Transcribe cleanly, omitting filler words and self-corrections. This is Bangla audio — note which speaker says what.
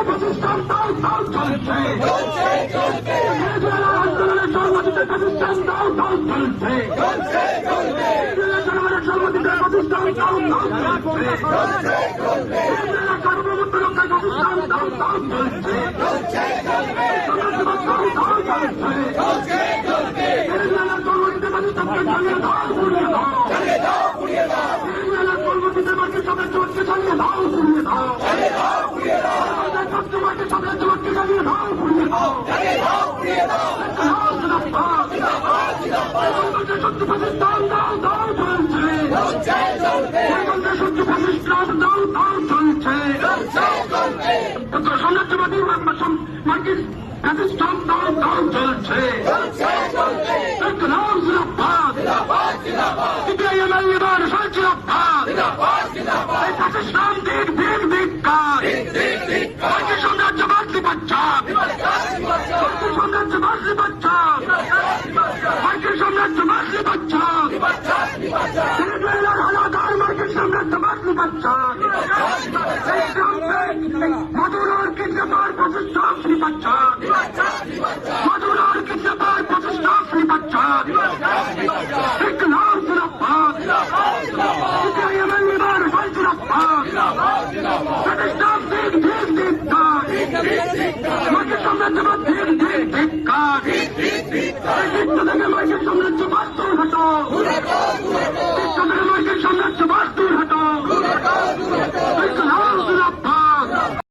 Speaker 1: প্রতিষ্ঠান দাও দাও চলছে আন্দোলনের সর্বদিকে প্রতিষ্ঠান দাও দাও চলছে জনগণের সর্বদিকে প্রতিষ্ঠান দাও দাও চলছে সার্বভৌমত্ব রক্ষার প্রতিষ্ঠান দাও দাও চলছে সমাজবাদ দাও দাও চলছে সর্বদিকে প্রতিষ্ঠানকে চালিয়ে দাও ঘুরিয়ে দাও কর্মসূচিতে মাঠে সবাই চোটকে চালিয়ে দাও ঘুরিয়ে দাও মাঠে সবাই চোটকে চালিয়ে দাও ঘুরিয়ে দাও সত্য প্রতিষ্ঠান দাও দাও চলছে সত্য প্রতিষ্ঠান দাও দাও চলছে সাম্রাজ্যবাদী মার্কিন প্রতিষ্ঠান দাও দাও চলছে পাকিস্তান দিক দিক ধিক্কার সাম্রাজ্যবাদী বাচ্চা সাম্রাজ্যবাদী বাচ্চা মার্কিন সাম্রাজ্যবাদী বাচ্চা হানাদার মার্কিন সাম্রাজ্যবাদী বাচ্চা মধুরার কিডন্যাপার প্রতিষ্ঠান শ্রী বাচ্চা মধুরার কিডন্যাপার প্রতিষ্ঠান শ্রী বাচ্চা এক নাম জিন্দাবাদ এবার প্রতিষ্ঠান দিক দিক ধিক্কার মার্কিন সাম্রাজ্যবাদ দিক দিক ধিক্কার থেকে মার্কিন সাম্রাজ্যবাদ হতো